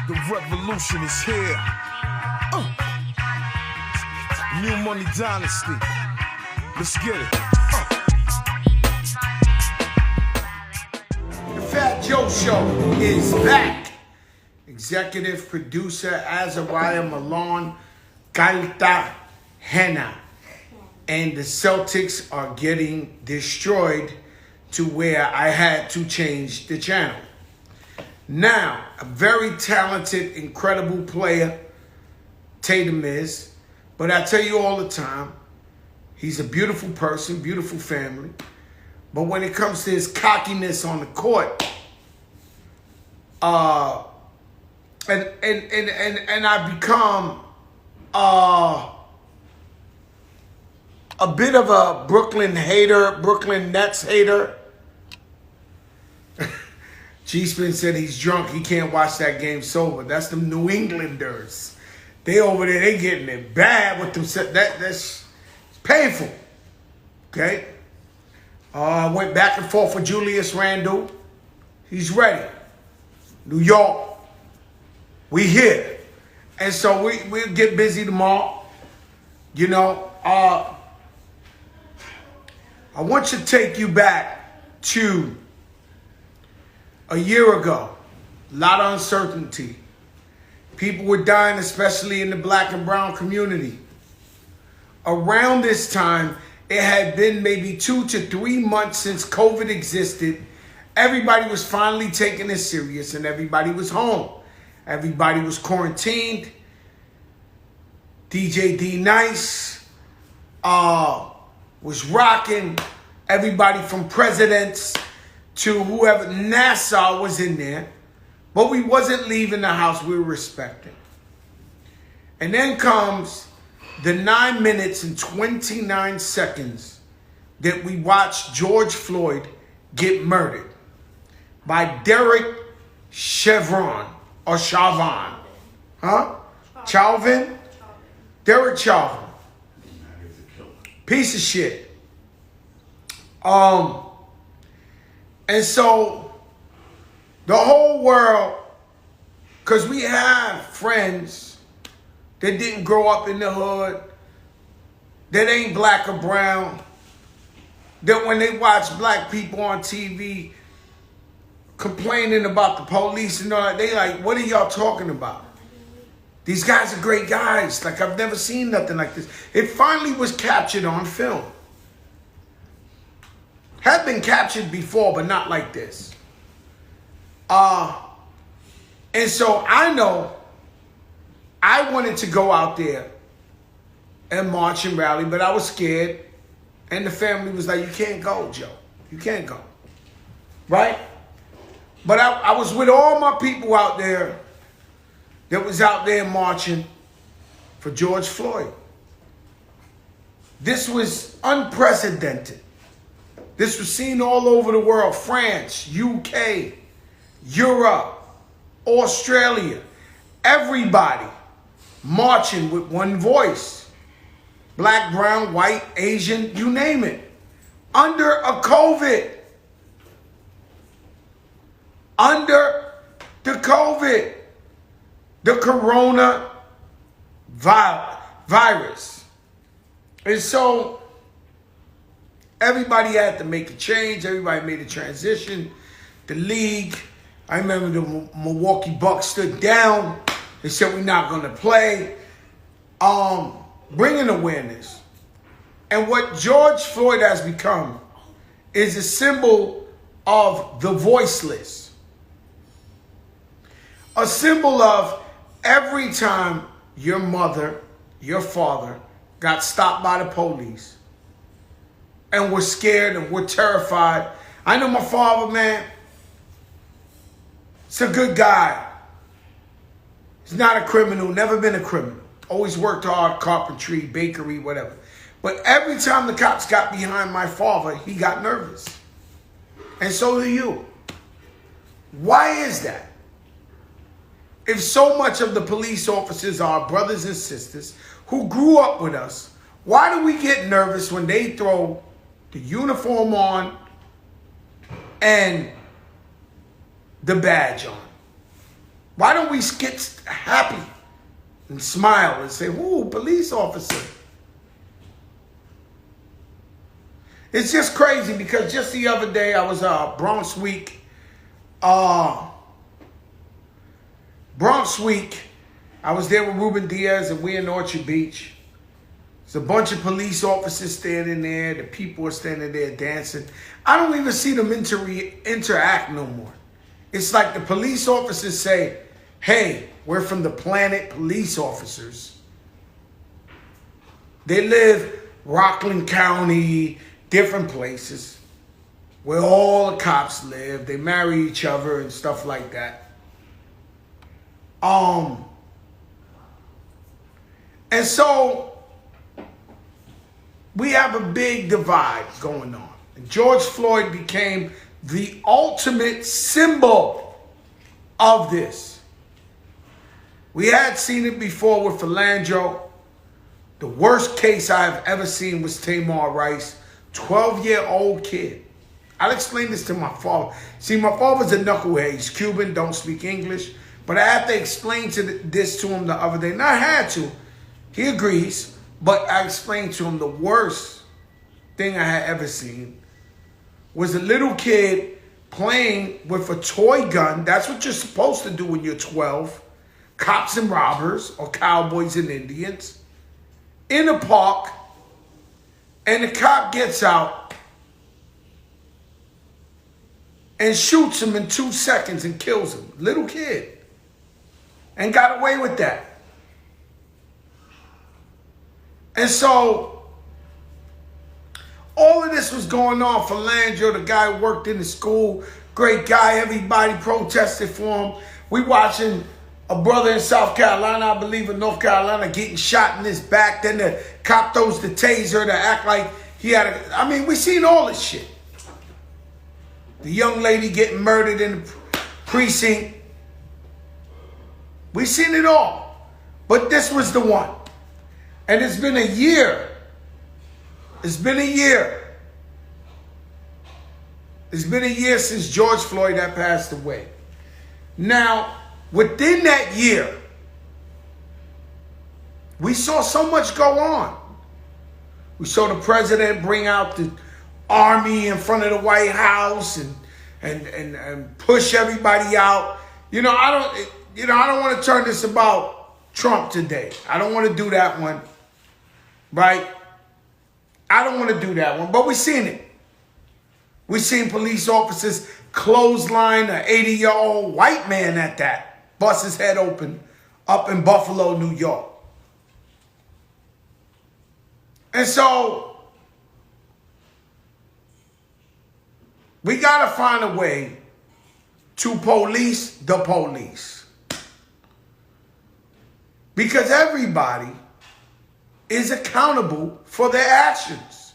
The revolution is here. New Money Dynasty. Let's get it. The Fat Joe Show is back. Executive producer Azariah Malone Cartagena. And the Celtics are getting destroyed to where I had to change the channel. Now, a very talented, incredible player, Tatum is. But I tell you all the time, he's a beautiful person, beautiful family. But when it comes to his cockiness on the court, and I've become a bit of a Brooklyn hater, Brooklyn Nets hater. G-Spin said he's drunk. He can't watch that game sober. That's them New Englanders. They over there, they getting it bad with them. That's painful. Okay? Went back and forth with Julius Randle. He's ready. New York, we here. And so we'll get busy tomorrow. You know, I want to take you back to a year ago. A lot of uncertainty. People were dying, especially in the black and brown community. Around this time, it had been maybe 2 to 3 months since COVID existed. Everybody was finally taking it serious and everybody was home. Everybody was quarantined. DJ D-Nice was rocking. Everybody from presidents to whoever, NASA was in there. But we wasn't leaving the house, we were respecting. And then comes the 9 minutes and 29 seconds that we watched George Floyd get murdered by Derek Chauvin, or Chauvin. Huh? Chauvin? Derek Chauvin. Piece of shit. And so the whole world, because we have friends that didn't grow up in the hood, that ain't black or brown, that when they watch black people on TV complaining about the police and all that, they like, what are y'all talking about? These guys are great guys. Like, I've never seen nothing like this. It finally was captured on film. Had been captured before, but not like this. And so I know I wanted to go out there and march and rally, but I was scared. And the family was like, you can't go, Joe. You can't go. Right? But I was with all my people out there that was out there marching for George Floyd. This was unprecedented. This was seen all over the world. France, UK, Europe, Australia. Everybody marching with one voice. Black, brown, white, Asian, you name it. Under a COVID. Under the COVID. The corona virus. And so everybody had to make a change. Everybody made a transition. The league, I remember the Milwaukee Bucks stood down. They said, we're not going to play. Bringing awareness. And what George Floyd has become is a symbol of the voiceless. A symbol of every time your mother, your father got stopped by the police and were scared and were terrified. I know my father, man. He's a good guy. He's not a criminal, never been a criminal. Always worked hard, carpentry, bakery, whatever. But every time the cops got behind my father, he got nervous. And so do you. Why is that? If so much of the police officers are brothers and sisters who grew up with us, why do we get nervous when they throw the uniform on and the badge on? Why don't we get happy and smile and say, ooh, police officer? It's just crazy because just the other day I was Bronx Week. Bronx Week, I was there with Ruben Diaz and we in Orchard Beach. There's a bunch of police officers standing there. The people are standing there dancing. I don't even see them interact no more. It's like the police officers say, hey, we're from the planet police officers. They live Rockland County, different places where all the cops live. They marry each other and stuff like that. And so we have a big divide going on. And George Floyd became the ultimate symbol of this. We had seen it before with Philando. The worst case I've ever seen was Tamar Rice, 12-year-old kid. I'll explain this to my father. See, my father's a knucklehead. He's Cuban, don't speak English. But I had to explain this to him the other day. And I had to. He agrees. But I explained to him the worst thing I had ever seen was a little kid playing with a toy gun. That's what you're supposed to do when you're 12. Cops and robbers, or cowboys and Indians, in a park, and the cop gets out and shoots him in 2 seconds and kills him. Little kid. And got away with that. And so, all of this was going on. Philando, the guy who worked in the school, great guy, everybody protested for him. We watching a brother in South Carolina, I believe in North Carolina, getting shot in his back. Then the cop throws the taser to act like he had we seen all this shit. The young lady getting murdered in the precinct. We seen it all. But this was the one. And it's been a year. It's been a year. It's been a year since George Floyd had passed away. Now, within that year, we saw so much go on. We saw the president bring out the army in front of the White House and push everybody out. I don't want to turn this about Trump today. I don't want to do that one. Right? I don't want to do that one, but we seen it. We seen police officers clothesline an 80-year-old white man at that, bust his head open up in Buffalo, New York. And so we got to find a way to police the police. Because everybody is accountable for their actions.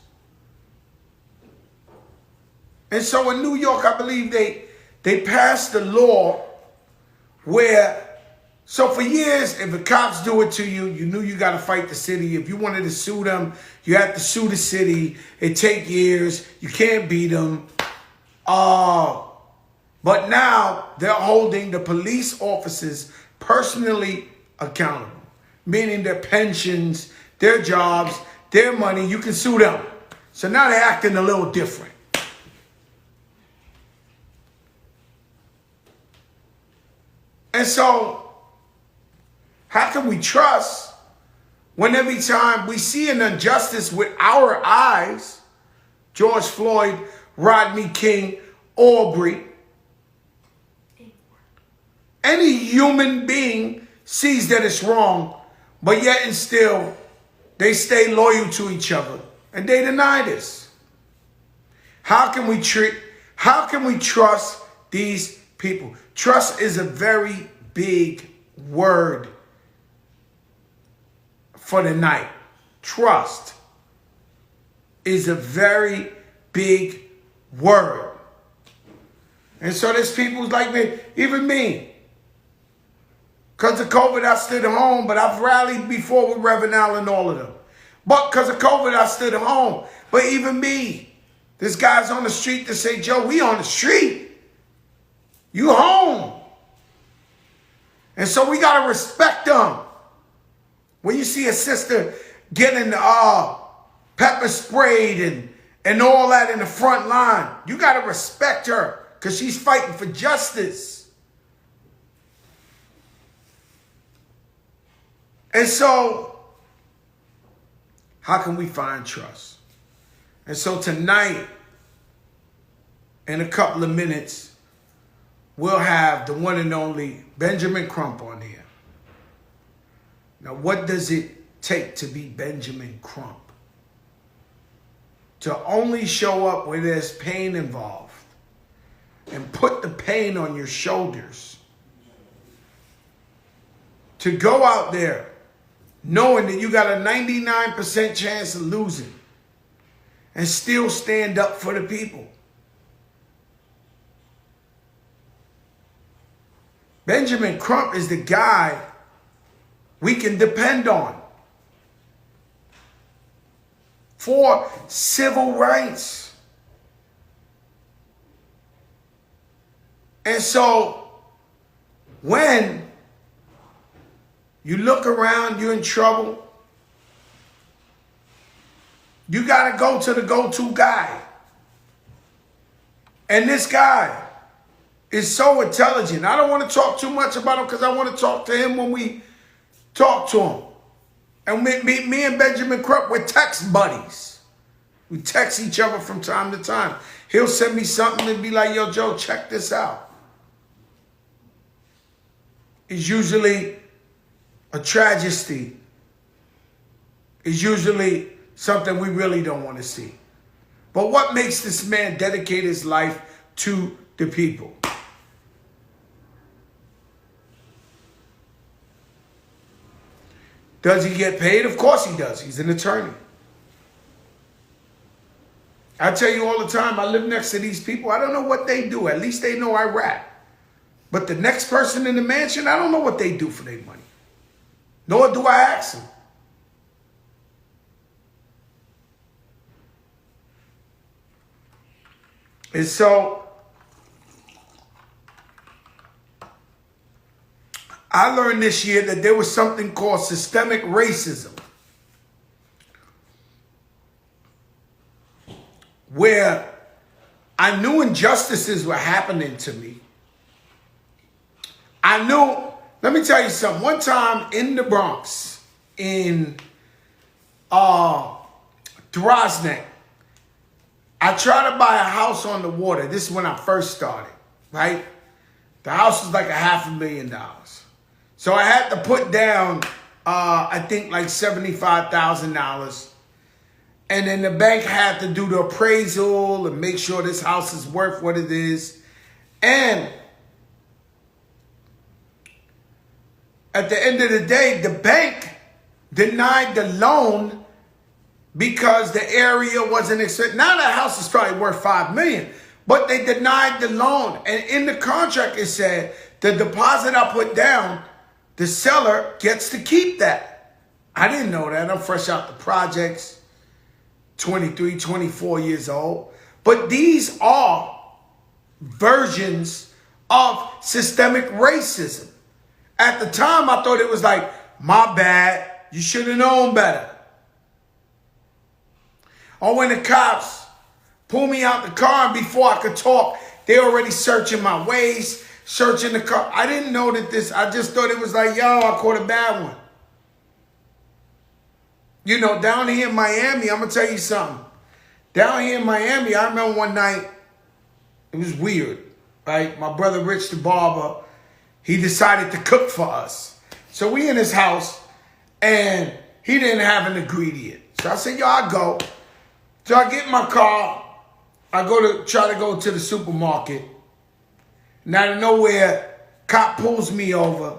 And so in New York, I believe they passed the law where, so for years, if the cops do it to you, you knew you got to fight the city. If you wanted to sue them, you had to sue the city. It take years. You can't beat them. But now they're holding the police officers personally accountable, meaning their pensions, their jobs, their money, you can sue them. So now they're acting a little different. And so, how can we trust when every time we see an injustice with our eyes, George Floyd, Rodney King, Aubrey, any human being sees that it's wrong, but yet and still, they stay loyal to each other, and they deny this. How can we trust these people? Trust is a very big word for the night. Trust is a very big word. And so there's people like me, even me. Because of COVID, I stood at home, but I've rallied before with Reverend Allen and all of them. But because of COVID, I stood at home. But even me, there's guys on the street that say, Joe, we on the street. You home. And so we got to respect them. When you see a sister getting pepper sprayed and all that in the front line, you got to respect her because she's fighting for justice. And so, how can we find trust? And so tonight, in a couple of minutes, we'll have the one and only Benjamin Crump on here. Now, what does it take to be Benjamin Crump? To only show up where there's pain involved and put the pain on your shoulders. To go out there knowing that you got a 99% chance of losing and still stand up for the people. Benjamin Crump is the guy we can depend on for civil rights. And so when you look around, you're in trouble, you got to go to the go-to guy. And this guy is so intelligent. I don't want to talk too much about him because I want to talk to him when we talk to him. And me and Benjamin Crump, we're text buddies. We text each other from time to time. He'll send me something and be like, yo, Joe, check this out. It's usually a tragedy. It's usually something we really don't want to see. But what makes this man dedicate his life to the people? Does he get paid? Of course he does. He's an attorney. I tell you all the time, I live next to these people. I don't know what they do. At least they know I rap. But the next person in the mansion, I don't know what they do for their money. Nor do I ask them. And so I learned this year that there was something called systemic racism, where I knew injustices were happening to me. I knew, let me tell you something. One time in the Bronx, in Drosnik, I tried to buy a house on the water. This is when I first started, right? The house was like $500,000. So I had to put down, I think like $75,000. And then the bank had to do the appraisal and make sure this house is worth what it is. And at the end of the day, the bank denied the loan because the area wasn't accepted. Now that house is probably worth $5 million, but they denied the loan. And in the contract, it said the deposit I put down, the seller gets to keep that. I didn't know that. I'm fresh out the projects, 23, 24 years old. But these are versions of systemic racism. At the time, I thought it was like, my bad, you should have known better. Or when the cops pulled me out the car and before I could talk, they already searching my waist, searching the car. I didn't know that this, I just thought it was like, yo, I caught a bad one. You know, down here in Miami, I'm going to tell you something. Down here in Miami, I remember one night, it was weird, right? My brother Rich the barber, he decided to cook for us. So we in his house, and he didn't have an ingredient. So I said, yo, I'll go. So I get in my car, I try to go to the supermarket. And out of nowhere, cop pulls me over.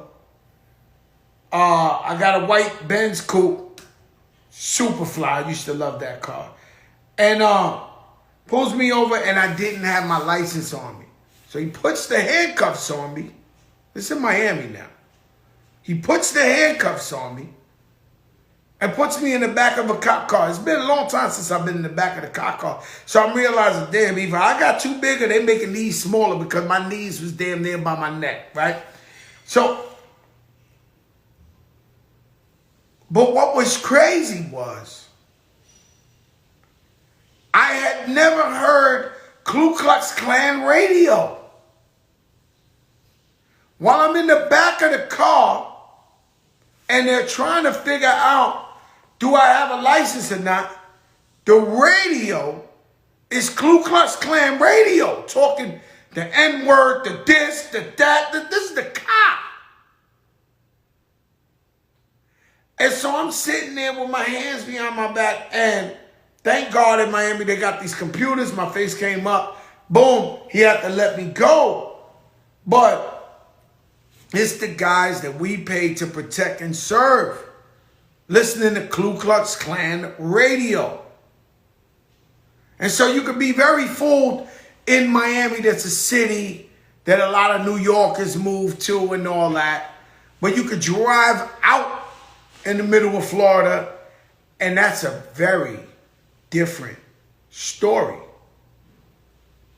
I got a white Benz coupe, super fly. I used to love that car. And pulls me over, and I didn't have my license on me. So he puts the handcuffs on me. This is in Miami now. He puts the handcuffs on me. and puts me in the back of a cop car. It's been a long time since I've been in the back of the cop car. So I'm realizing, damn, either I got too big or they making these smaller because my knees was damn near by my neck, right? So, but what was crazy was, I had never heard Ku Klux Klan radio. While I'm in the back of the car and they're trying to figure out, do I have a license or not? The radio is Ku Klux Klan radio, talking the N-word, the this, the that. This is the cop. And so I'm sitting there with my hands behind my back, and thank God in Miami they got these computers. My face came up. Boom. He had to let me go. But it's the guys that we pay to protect and serve, listening to Ku Klux Klan radio. And so you can be very fooled in Miami. That's a city that a lot of New Yorkers move to and all that. But you could drive out in the middle of Florida, and that's a very different story.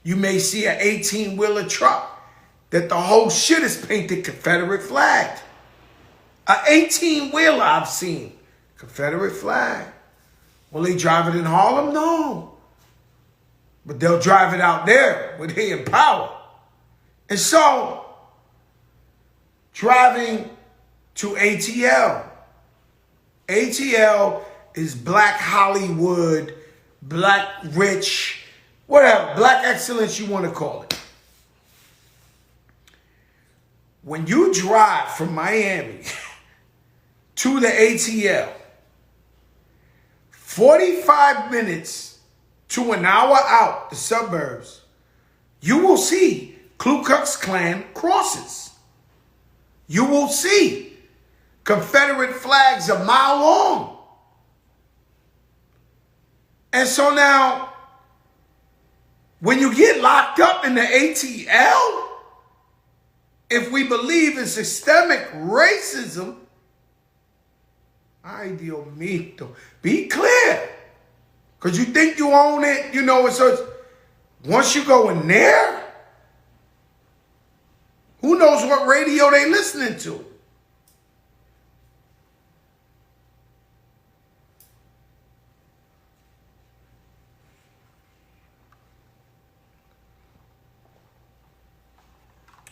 You may see an 18-wheeler truck that the whole shit is painted Confederate flag. An 18-wheeler I've seen, Confederate flag. Will they drive it in Harlem? No. But they'll drive it out there where they in power. And so, driving to ATL. ATL is Black Hollywood, Black Rich, whatever, Black Excellence you want to call it. When you drive from Miami to the ATL, 45 minutes to an hour out the suburbs, you will see Ku Klux Klan crosses. You will see Confederate flags a mile long. And so now, when you get locked up in the ATL, if we believe in systemic racism, ay Dios mío, be clear. Because you think you own it, you know, so it's, once you go in there, who knows what radio they listening to?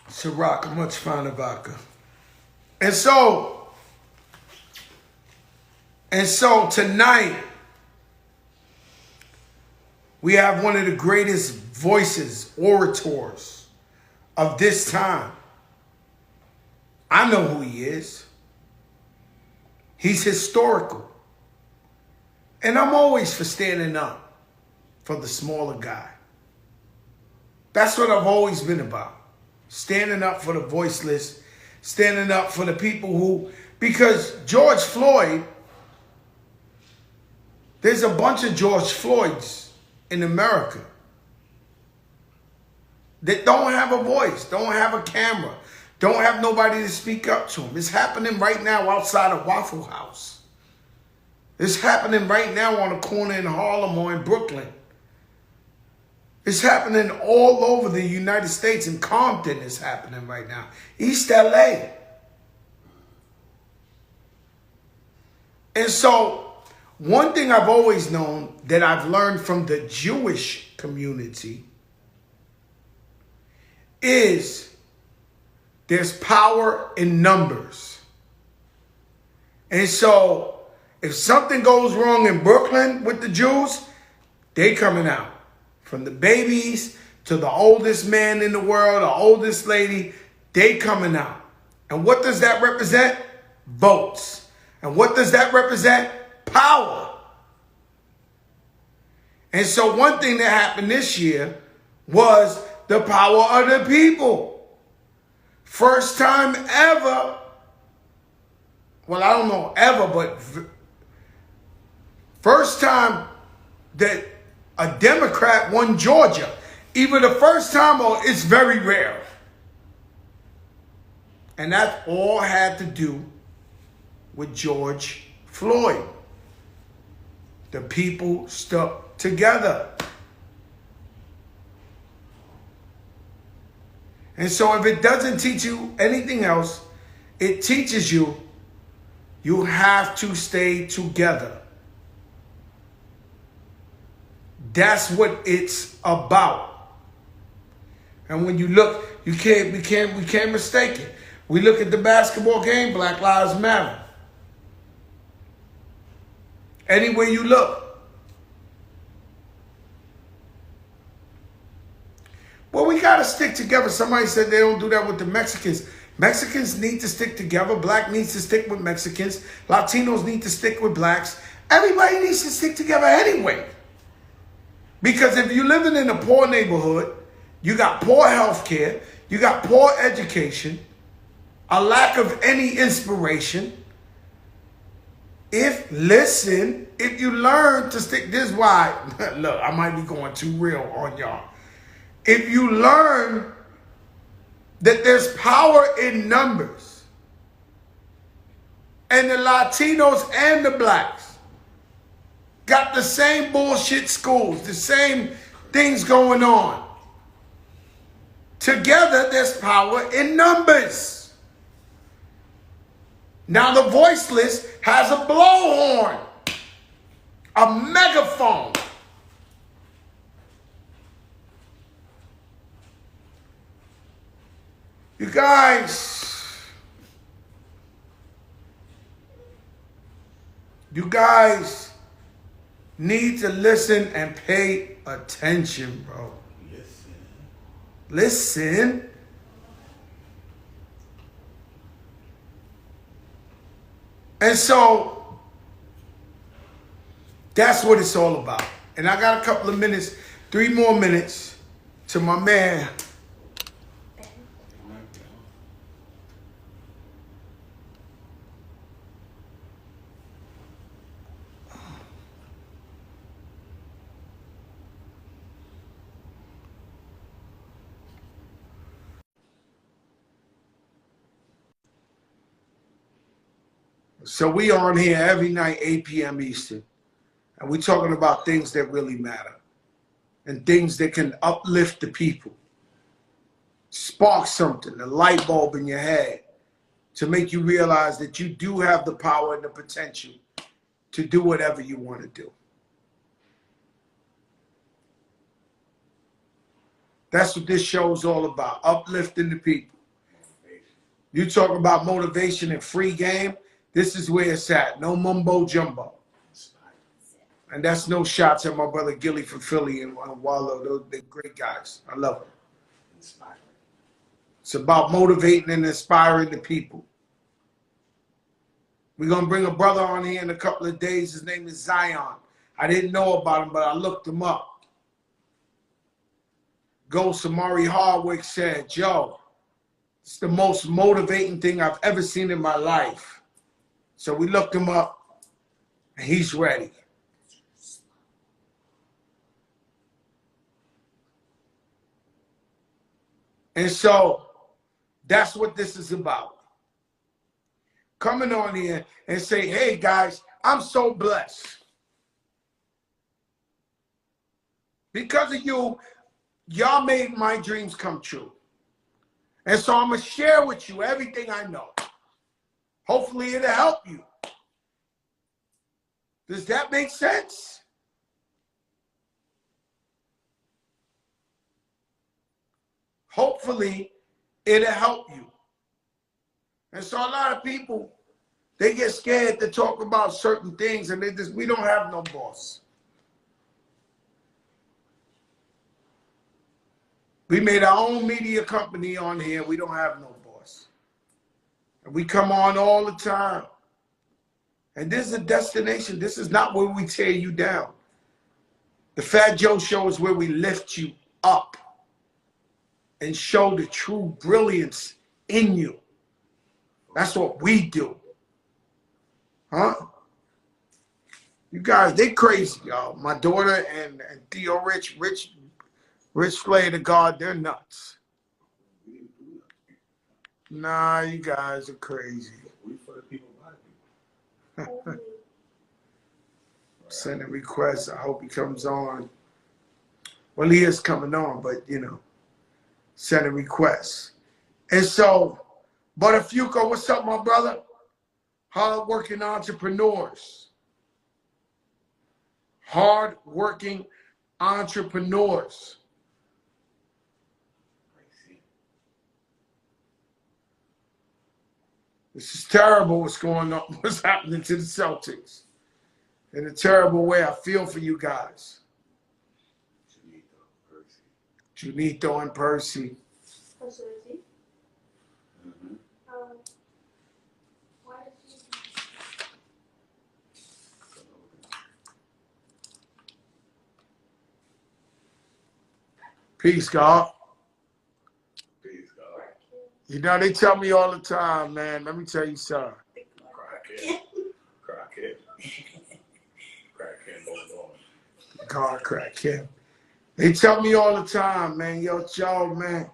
Ciroc, much finer vodka. And so tonight, we have one of the greatest voices, orators of this time. I know who he is. He's historical. And I'm always for standing up for the smaller guy. That's what I've always been about. Standing up for the voiceless, standing up for the people who, because George Floyd, there's a bunch of George Floyds in America that don't have a voice, don't have a camera, don't have nobody to speak up to them. It's happening right now outside of Waffle House. It's happening right now on a corner in Harlem or in Brooklyn. It's happening all over the United States. In Compton, it's happening right now. East LA. And so, one thing I've always known that I've learned from the Jewish community is there's power in numbers. And so, if something goes wrong in Brooklyn with the Jews, they coming out. From the babies to the oldest man in the world, the oldest lady, they coming out. And what does that represent? Votes. And what does that represent? Power. And so one thing that happened this year was the power of the people. First time ever, well, I don't know ever, but first time that a Democrat won Georgia. Either the first time or it's very rare. And that all had to do with George Floyd. The people stuck together. And so if it doesn't teach you anything else, it teaches you have to stay together. That's what it's about. And when you look, we can't mistake it. We look at the basketball game, Black Lives Matter. Anywhere you look. Well, we got to stick together. Somebody said they don't do that with the Mexicans. Mexicans need to stick together. Black needs to stick with Mexicans. Latinos need to stick with blacks. Everybody needs to stick together anyway. Because if you're living in a poor neighborhood, you got poor health care, you got poor education, a lack of any inspiration. If you learn to stick, this is why, look, I might be going too real on y'all. If you learn that there's power in numbers, and the Latinos and the blacks got the same bullshit schools, the same things going on. Together, there's power in numbers. Now, the voiceless has a blowhorn, a megaphone. You guys need to listen and pay attention, bro. Listen. And so, that's what it's all about. And I got a couple of minutes, 3 more minutes to my man. So we on here every night, 8 p.m. Eastern. And we're talking about things that really matter. And things that can uplift the people. Spark something, a light bulb in your head. To make you realize that you do have the power and the potential to do whatever you want to do. That's what this show is all about. Uplifting the people. You talk about motivation and free game. This is where it's at. No mumbo jumbo. And that's no shots at my brother Gilly from Philly and Wallow. They're great guys. I love them. It's about motivating and inspiring the people. We're going to bring a brother on here in a couple of days. His name is Zion. I didn't know about him, but I looked him up. Ghost Samari Hardwick said, "Joe, it's the most motivating thing I've ever seen in my life." So we looked him up, and he's ready. And so that's what this is about. Coming on here and say, hey, guys, I'm so blessed. Because of you, y'all made my dreams come true. And so I'm going to share with you everything I know. Hopefully it'll help you. Does that make sense? Hopefully it'll help you. And so a lot of people, they get scared to talk about certain things, and we don't have no boss. We made our own media company on here. We don't have no boss. And we come on all the time. And this is a destination. This is not where we tear you down. The Fat Joe Show is where we lift you up and show the true brilliance in you. That's what we do. Huh? You guys, they crazy, y'all. My daughter and Theo Rich Floyd, the God, they're nuts. Nah, you guys are crazy. We for the people, by the people. Sending requests. I hope he comes on. Well, he is coming on, but you know, sending requests. And so, Butterfuko, what's up, my brother? Hard-working entrepreneurs. Hard-working entrepreneurs. This is terrible what's going on, what's happening to the Celtics. In a terrible way, I feel for you guys. Junito and Percy. Peace, God. Peace, God. You know, they tell me all the time, man. Let me tell you something. Crackhead. Crackhead. Crackhead going on. God, crackhead. They tell me all the time, man. Yo, Joe, man.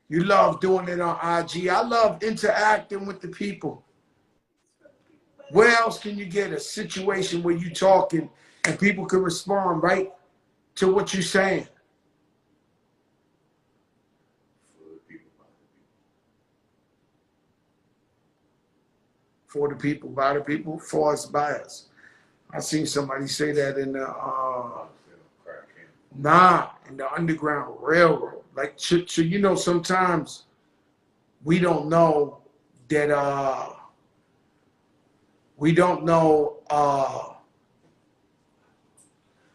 You love doing it on IG. I love interacting with the people. Where else can you get a situation where you talking and people can respond right to what you're saying? For the people, by the people, for us, by us. I seen somebody say that in the in the Underground Railroad. Like, so you know, sometimes we don't know that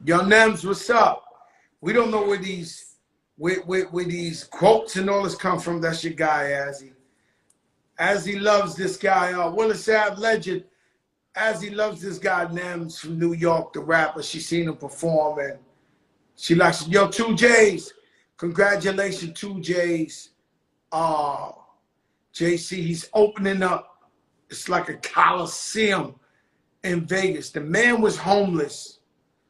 Young Nems, what's up? We don't know where these where these quotes and all this come from. That's your guy, As he loves this guy, Willis Ave legend. As he loves this guy, Nems from New York, the rapper. She seen him perform and she likes it. Yo, 2Js. Congratulations, 2Js. JC, he's opening up. It's like a coliseum in Vegas. The man was homeless.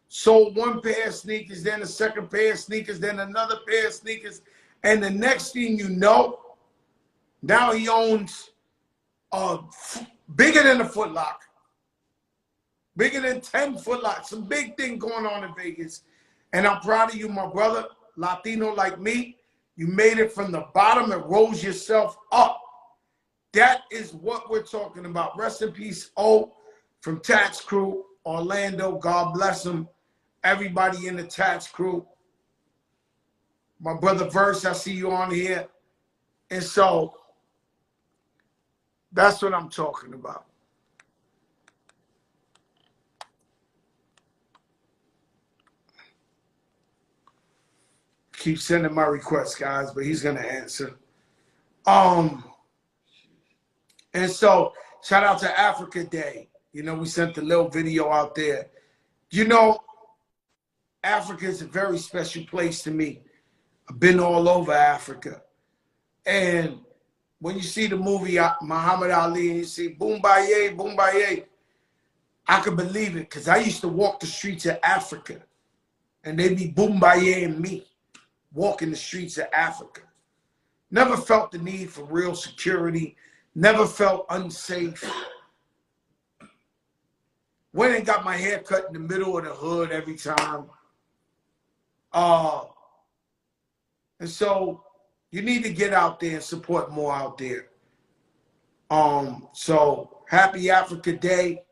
Sold one pair of sneakers, then a second pair of sneakers, then another pair of sneakers. And the next thing you know, now he owns bigger than a Foot Locker. Bigger than 10 Foot Locker. Some big thing going on in Vegas. And I'm proud of you, my brother. Latino like me. You made it from the bottom and rose yourself up. That is what we're talking about. Rest in peace, O, from Tax Crew, Orlando. God bless him. Everybody in the Tax Crew. My brother Verse, I see you on here. And so, that's what I'm talking about. Keep sending my requests, guys, but he's gonna answer. And so, shout out to Africa Day. You know, we sent the little video out there. You know, Africa is a very special place to me. I've been all over Africa. And when you see the movie Muhammad Ali and you see boom baye, boom baye, I could believe it because I used to walk the streets of Africa and they be boom baye and me walking the streets of Africa. Never felt the need for real security, never felt unsafe. Went and got my hair cut in the middle of the hood every time. And so you need to get out there and support more out there. So happy Africa Day.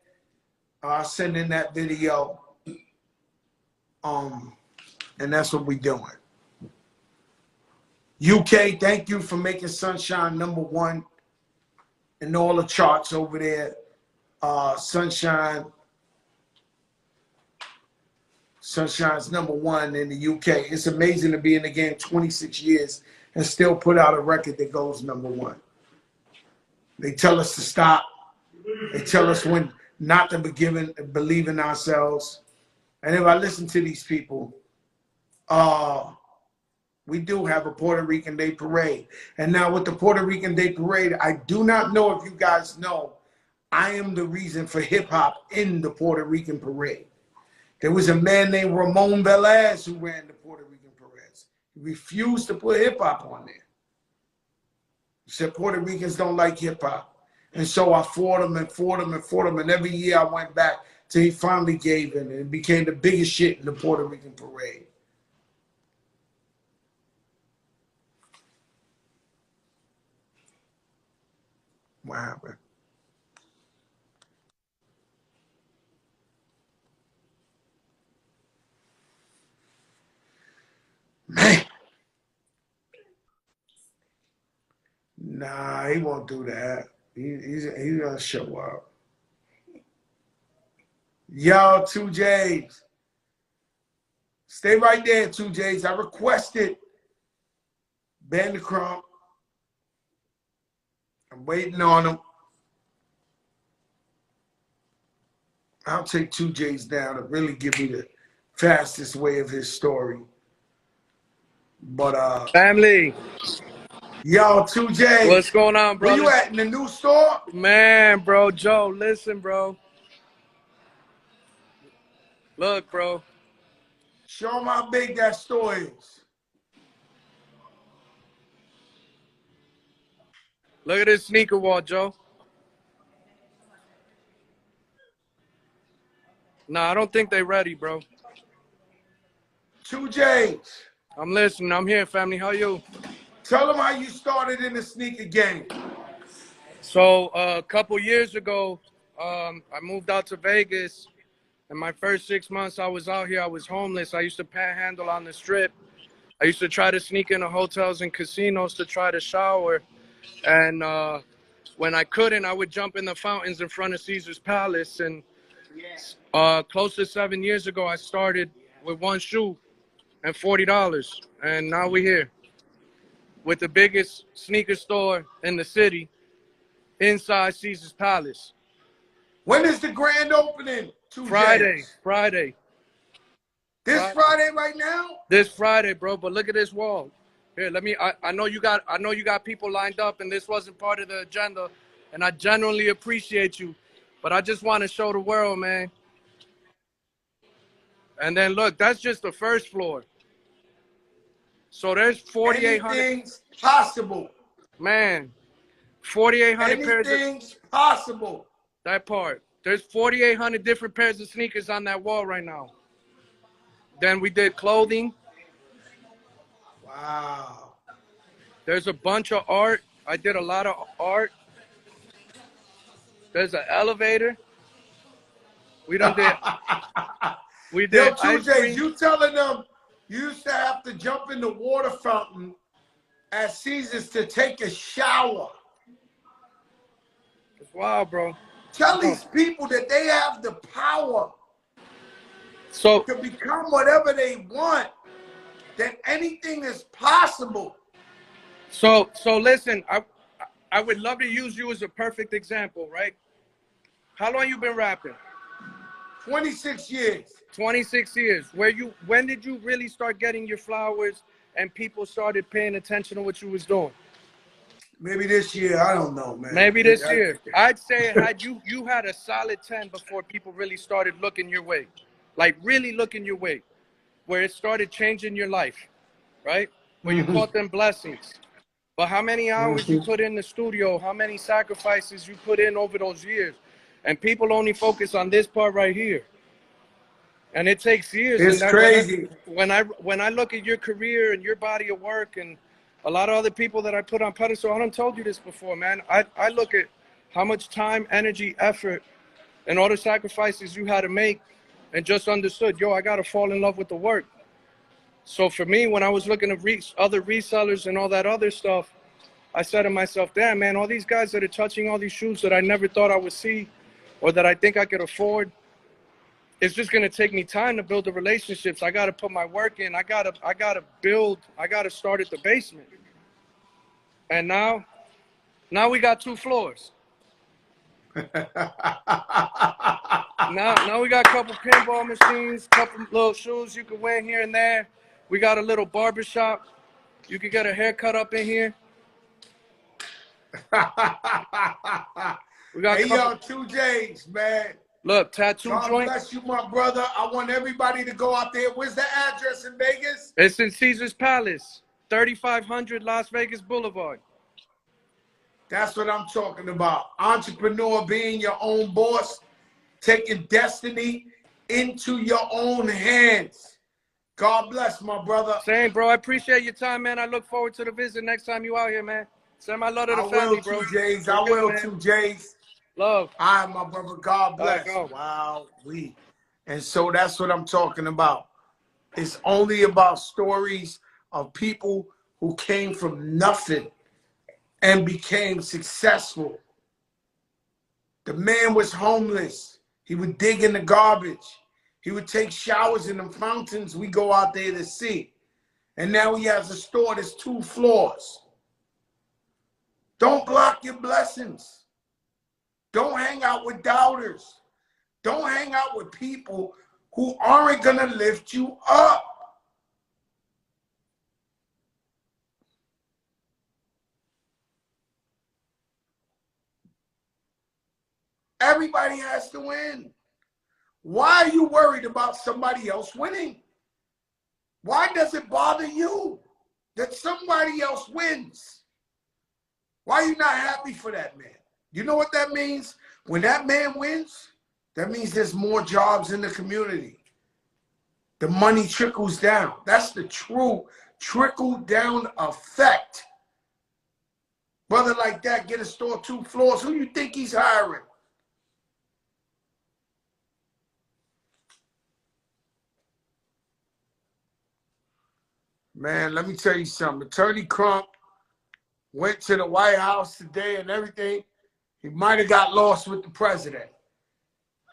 I'll send in that video. And that's what we're doing. UK, thank you for making Sunshine #1 in all the charts over there. Sunshine's #1 in the UK. It's amazing to be in the game 26 years and still put out a record that goes #1. They tell us to stop. They tell us when not to believe in ourselves. And if I listen to these people, we do have a Puerto Rican Day Parade. And now with the Puerto Rican Day Parade, I do not know if you guys know, I am the reason for hip hop in the Puerto Rican Parade. There was a man named Ramon Velez who ran the Puerto Rican Parades. He refused to put hip hop on there. He said Puerto Ricans don't like hip hop. And so I fought him and fought him and fought him. And every year I went back till he finally gave in, and it became the biggest shit in the Puerto Rican parade. What happened? Man. Nah, he won't do that. He's gonna show up. Yo, 2Js. Stay right there, 2Js. I requested Ben the Crump. I'm waiting on him. I'll take 2Js down to really give me the fastest way of his story. But Family. Yo, 2J. What's going on, bro? Where you at, in the new store? Man, bro, Joe, listen, bro. Look, bro. Show them how big that store is. Look at this sneaker wall, Joe. Nah, I don't think they ready, bro. 2Js. I'm listening. I'm here, family. How you? Tell them how you started in the sneaker game. So a couple years ago, I moved out to Vegas. In my first 6 months I was out here, I was homeless. I used to panhandle on the strip. I used to try to sneak into hotels and casinos to try to shower. And when I couldn't, I would jump in the fountains in front of Caesar's Palace. And close to 7 years ago, I started with one shoe and $40. And now we're here with the biggest sneaker store in the city inside Caesar's Palace. When is the grand opening? 2Js? Friday. This Friday right now? This Friday, bro. But look at this wall. Here, let me. I know you got people lined up, and this wasn't part of the agenda, and I genuinely appreciate you, but I just want to show the world, man. And then look, that's just the first floor. So there's 4,800. Anything's possible. Man, 4,800 pairs. Anything's possible. That part. There's 4,800 different pairs of sneakers on that wall right now. Then we did clothing. Wow. There's a bunch of art. I did a lot of art. There's an elevator. We done did. We did. Yo, 2J, you telling them you used to have to jump in the water fountain at Caesars to take a shower. It's wild, bro. Tell these people that they have the power So to become whatever they want. That anything is possible. So listen, I would love to use you as a perfect example, right? How long you been rapping? 26 years. 26 years. When did you really start getting your flowers and people started paying attention to what you was doing? Maybe this year, I don't know, man. Maybe this year. I'd say you had a solid 10 before people really started looking your way. Like really looking your way. Where it started changing your life, right? Where you caught them blessings. But how many hours you put in the studio, how many sacrifices you put in over those years. And people only focus on this part right here. And it takes years. It's crazy. When I look at your career and your body of work and a lot of other people that I put on pedestal, I done told you this before, man. I look at how much time, energy, effort, and all the sacrifices you had to make and just understood, yo, I got to fall in love with the work. So for me, when I was looking to reach other resellers and all that other stuff, I said to myself, damn, man, all these guys that are touching all these shoes that I never thought I would see or that I think I could afford, it's just going to take me time to build the relationships. I got to put my work in. I got to build. I got to start at the basement. And now we got 2 floors. Now we got a couple pinball machines, couple little shoes you can wear here and there. We got a little barber shop. You can get a haircut up in here. We got hey, yo, 2Js, man. Look, tattoo God joint. bless you, my brother. I want everybody to go out there. Where's the address in Vegas? It's in Caesar's Palace, 3500 Las Vegas Boulevard. That's what I'm talking about. Entrepreneur, being your own boss. taking destiny into your own hands. God bless, my brother. Same, bro. I appreciate your time, man. I look forward to the visit next time you out here, man. Send my love to the family, bro. I will too, Jays. For I real, will man. too, Jays. Love. All right, my brother. God bless. All right, go. Wow, and so that's what I'm talking about. It's only about stories of people who came from nothing and became successful. The man was homeless. He would dig in the garbage. He would take showers in the fountains we go out there to see. And now he has a store that's 2 floors. Don't block your blessings. Don't hang out with doubters. Don't hang out with people who aren't going to lift you up. Everybody has to win. Why are you worried about somebody else winning? Why does it bother you that somebody else wins? Why are you not happy for that man? You know what that means? When that man wins, that means there's more jobs in the community. The money trickles down. That's the true trickle-down effect. Brother like that, get a store 2 floors. Who you think he's hiring? Man, let me tell you something. Attorney Crump went to the White House today and everything. He might have got lost with the president.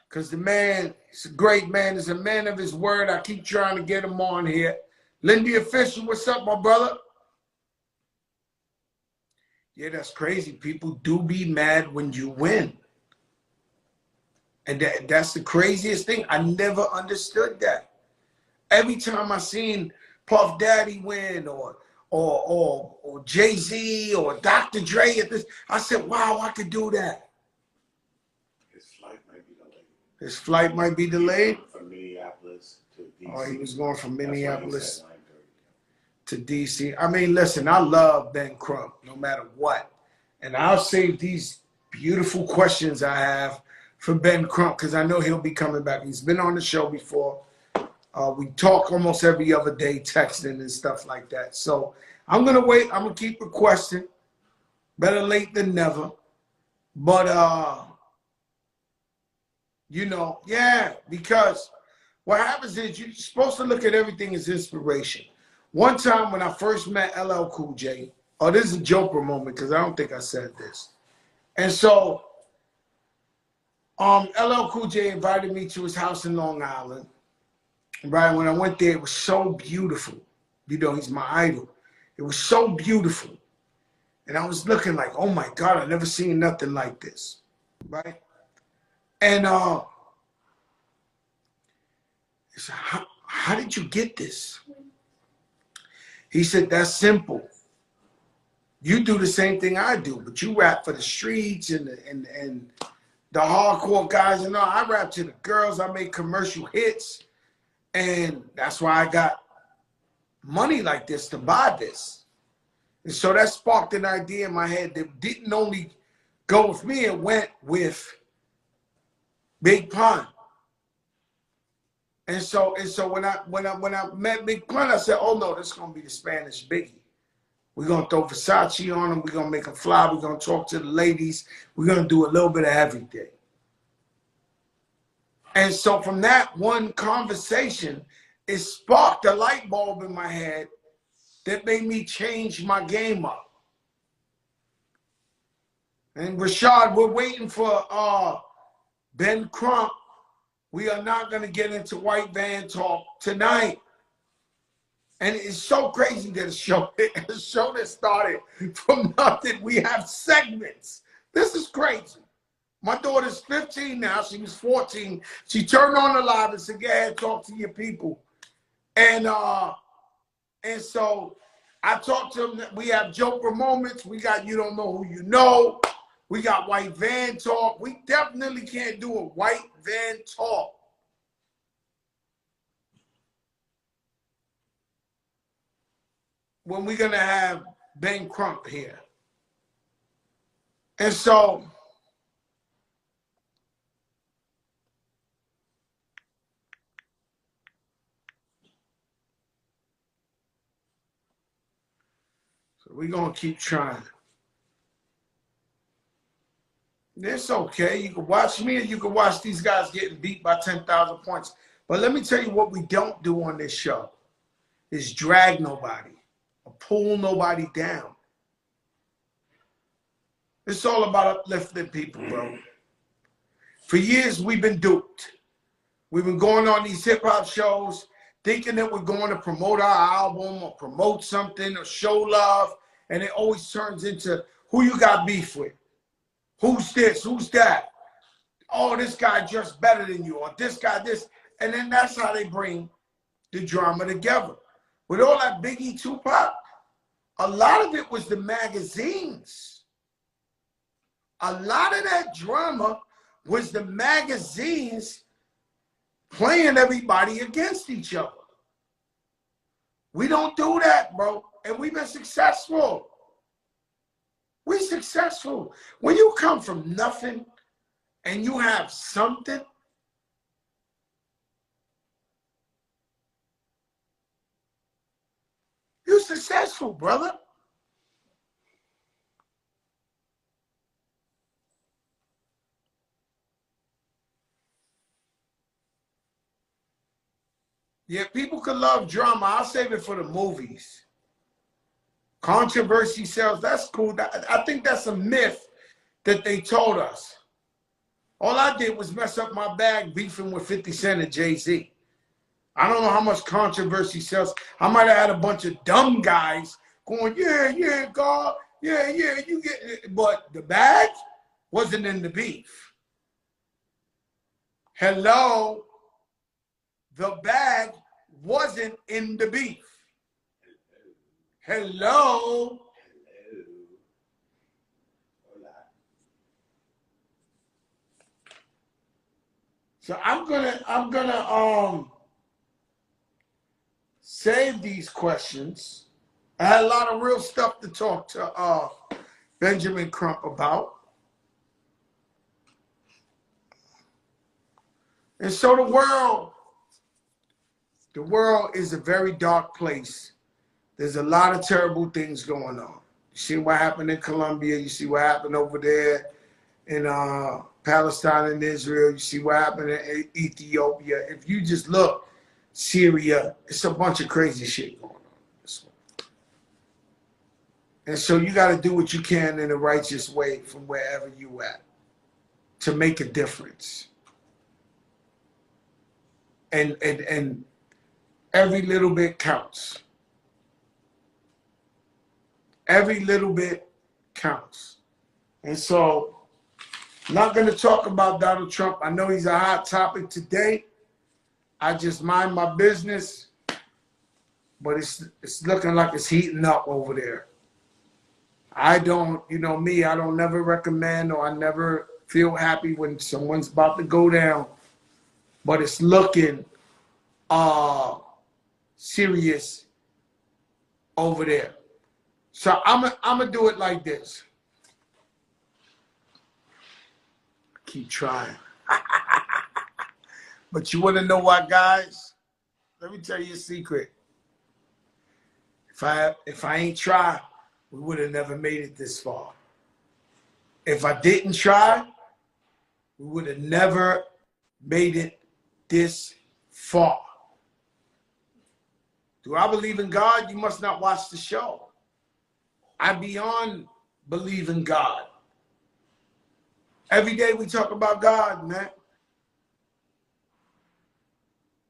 Because the man is a great man. He's a man of his word. I keep trying to get him on here. Lindy Official, what's up, my brother? Yeah, that's crazy. People do be mad when you win. And that's the craziest thing. I never understood that. Every time I seen Puff Daddy win or Jay-Z or Dr. Dre at this, I said, wow, I could do that. His flight might be delayed. His flight might be delayed? From Minneapolis to DC. Oh, he was going from Minneapolis to DC. I mean, listen, I love Ben Crump no matter what. And I'll save these beautiful questions I have for Ben Crump because I know he'll be coming back. He's been on the show before. We talk almost every other day, texting and stuff like that. So I'm going to wait. I'm going to keep requesting. Better late than never. But, you know, yeah, because what happens is you're supposed to look at everything as inspiration. One time when I first met LL Cool J, oh, this is a Joker moment because I don't think I said this. And so LL Cool J invited me to his house in Long Island. Right, when I went there, it was so beautiful. You know, he's my idol. It was so beautiful. And I was looking like, oh my God, I've never seen nothing like this. Right? And I said, how did you get this? He said, that's simple. You do the same thing I do, but you rap for the streets and the hardcore guys and all. I rap to the girls. I make commercial hits. And that's why I got money like this to buy this. And so that sparked an idea in my head that didn't only go with me, it went with Big Pun. And so when I met Big Pun, I said, oh no, this is gonna be the Spanish Biggie. We're gonna throw Versace on him, we're gonna make him fly, we're gonna talk to the ladies, we're gonna do a little bit of everything. And so from that one conversation, it sparked a light bulb in my head that made me change my game up. And Rashad, we're waiting for Ben Crump. We are not going to get into white van talk tonight. And it's so crazy that a show that started from nothing, we have segments. This is crazy. My daughter's 15 now. She was 14. She turned on the live and said, go ahead, talk to your people. And so I talked to them. We have Joker moments. We got You Don't Know Who You Know. We got white van talk. We definitely can't do a white van talk when we're going to have Ben Crump here. And so We're going to keep trying. It's okay. You can watch me, or you can watch these guys getting beat by 10,000 points. But let me tell you what we don't do on this show is drag nobody or pull nobody down. It's all about uplifting people, bro. For years, we've been duped. We've been going on these hip-hop shows thinking that we're going to promote our album or promote something or show love, and it always turns into who you got beef with. Who's this? Who's that? Oh, this guy just better than you, or this guy this. And then that's how they bring the drama together. With all that Biggie, Tupac, a lot of it was the magazines. A lot of that drama was the magazines playing everybody against each other. We don't do that, bro. And we've been successful. We're successful. When you come from nothing and you have something, you're successful, brother. Yeah, people could love drama. I'll save it for the movies. Controversy sells. That's cool. I think that's a myth that they told us. All I did was mess up my bag beefing with 50 Cent and Jay-Z. I don't know how much controversy sells. I might have had a bunch of dumb guys going, yeah, God, yeah, you get it. But the bag wasn't in the beef. Hello? The bag wasn't in the beef. Hello? So I'm gonna save these questions. I had a lot of real stuff to talk to Benjamin Crump about. And so the world is a very dark place. There's a lot of terrible things going on. You see what happened in Colombia. You see what happened over there in Palestine and Israel. You see what happened in Ethiopia. If you just look, Syria, it's a bunch of crazy shit going on. And so you got to do what you can in a righteous way from wherever you at to make a difference. And every little bit counts. Every little bit counts. And so I'm not going to talk about Donald Trump. I know he's a hot topic today. I just mind my business. But it's looking like it's heating up over there. I don't, you know me, I don't never recommend or I never feel happy when someone's about to go down. But it's looking serious over there. So I'm gonna do it like this. Keep trying. But you wanna know what, guys? Let me tell you a secret. If I ain't tried, we would have never made it this far. If I didn't try, we would have never made it this far. Do I believe in God? You must not watch the show. I beyond believe in God. Every day we talk about God, man.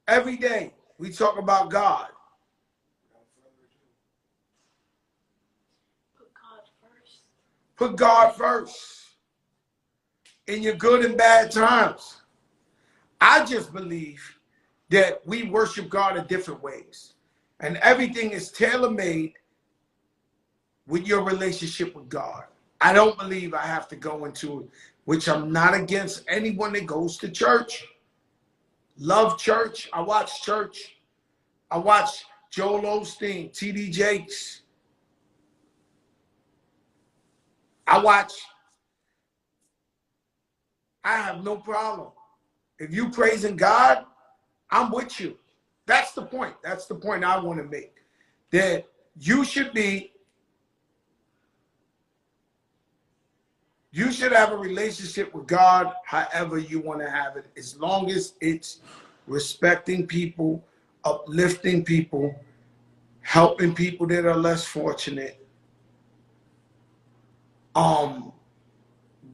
Every day we talk about God. Put God first. Put God first in your good and bad times. I just believe that we worship God in different ways. And everything is tailor-made with your relationship with God. I don't believe I have to go into it, which I'm not against anyone that goes to church. Love church. I watch church. I watch Joel Osteen, T.D. Jakes. I have no problem. If you praising God, I'm with you. That's the point. That's the point I want to make. That you should be You should have a relationship with God however you want to have it, as long as it's respecting people, uplifting people, helping people that are less fortunate,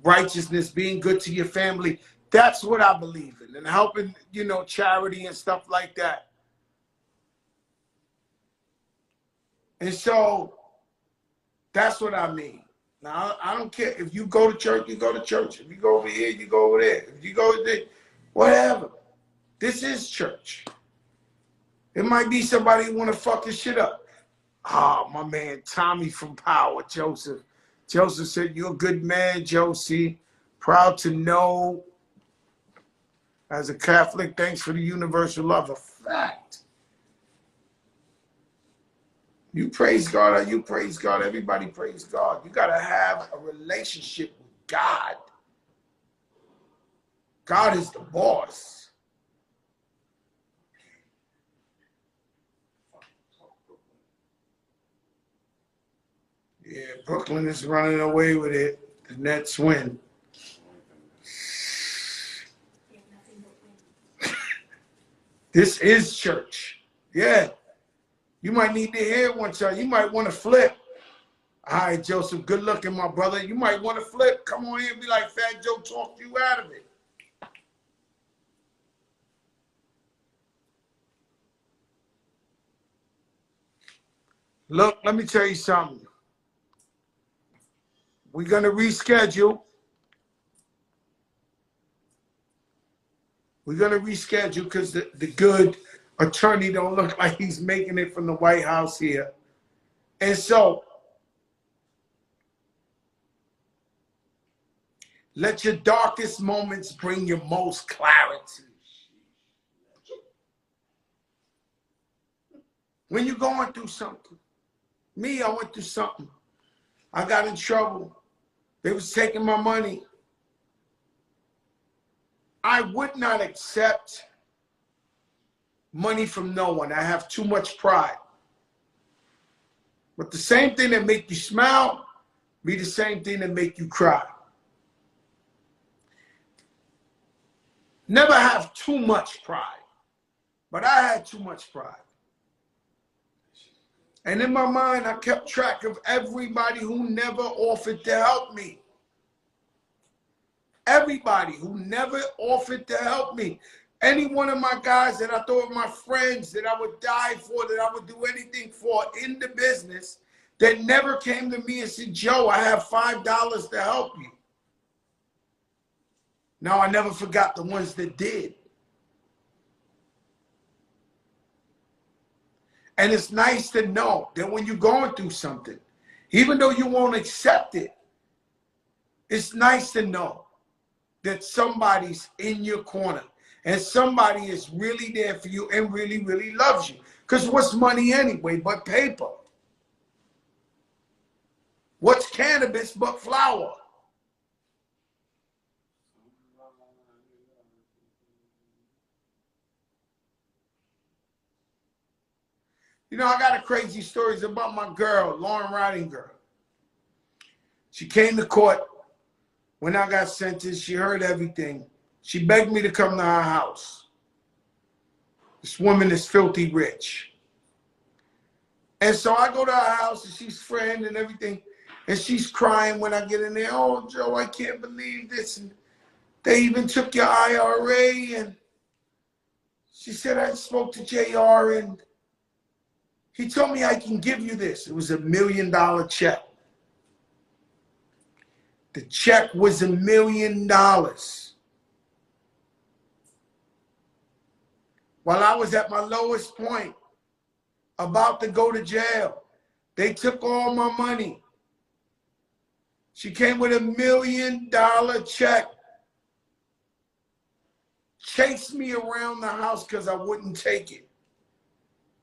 righteousness, being good to your family. That's what I believe in, and helping, charity and stuff like that. And so that's what I mean. Now, I don't care if you go to church, you go to church. If you go over here, you go over there. If you go there, whatever. This is church. It might be somebody who want to fuck this shit up. Ah, my man Tommy from Power, Joseph. Joseph said, "You're a good man, Josie. Proud to know. As a Catholic, thanks for the universal love." A fact. You praise God, you praise God. Everybody praise God. You got to have a relationship with God. God is the boss. Yeah, Brooklyn is running away with it. The Nets win. This is church. Yeah. You might need to hear one time. You might want to flip. All right, Joseph, good looking, my brother. You might want to flip. Come on here and be like Fat Joe, talk you out of it. Look, let me tell you something. We're going to reschedule. We're going to reschedule because the good attorney don't look like he's making it from the White House here. And so, let your darkest moments bring your most clarity. When you're going through something. Me, I went through something. I got in trouble. They was taking my money. I would not accept money from no one. I have too much pride. But the same thing that make you smile be the same thing that make you cry. Never have too much pride. But I had too much pride. And in my mind, I kept track of everybody who never offered to help me. Everybody who never offered to help me. Any one of my guys that I thought were my friends, that I would die for, that I would do anything for in the business, that never came to me and said, "Joe, I have $5 to help you." Now, I never forgot the ones that did. And it's nice to know that when you're going through something, even though you won't accept it, it's nice to know that somebody's in your corner and somebody is really there for you and really, really loves you. Because what's money anyway but paper? What's cannabis but flour? You know, I got a crazy stories about my girl, Lauren Riding Girl. She came to court when I got sentenced. She heard everything. She begged me to come to her house. This woman is filthy rich. And so I go to her house and she's friend and everything. And she's crying when I get in there. "Oh, Joe, I can't believe this. And they even took your IRA." And she said, "I spoke to JR and he told me I can give you this." It was $1 million check. The check was $1 million. While I was at my lowest point, about to go to jail, they took all my money. She came with $1 million check. Chased me around the house because I wouldn't take it.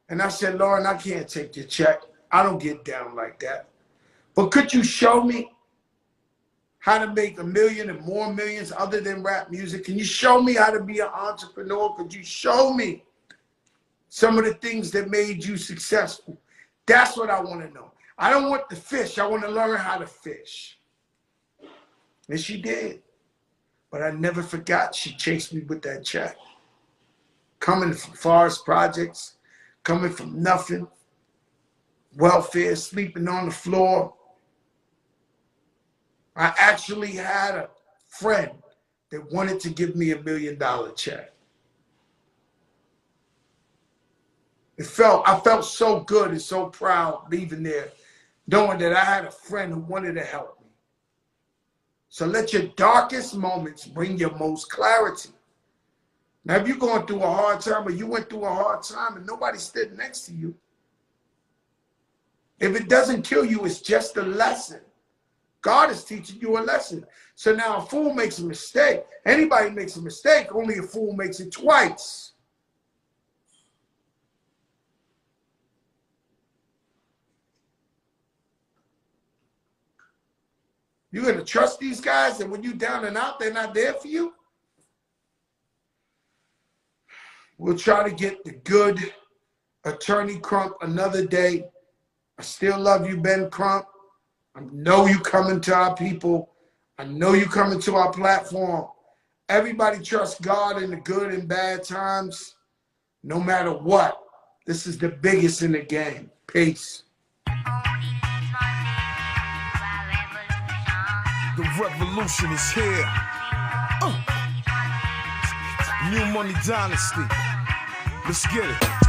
And I said, "Lauren, I can't take your check. I don't get down like that. But could you show me how to make $1 million and more millions other than rap music? Can you show me how to be an entrepreneur? Could you show me some of the things that made you successful?" That's what I want to know. I don't want to fish. I want to learn how to fish. And she did. But I never forgot she chased me with that check. Coming from Forest Projects, coming from nothing, welfare, sleeping on the floor. I actually had a friend that wanted to give me $1 million check. I felt so good and so proud leaving there, knowing that I had a friend who wanted to help me. So let your darkest moments bring your most clarity. Now, if you're going through a hard time or you went through a hard time and nobody stood next to you, if it doesn't kill you, it's just a lesson. God is teaching you a lesson. So now a fool makes a mistake. Anybody makes a mistake, only a fool makes it twice. You're going to trust these guys, and when you're down and out, they're not there for you? We'll try to get the good Attorney Crump another day. I still love you, Ben Crump. I know you coming to our people. I know you coming to our platform. Everybody trusts God in the good and bad times, no matter what. This is the biggest in the game. Peace. The revolution is here. New Money Dynasty. Let's get it.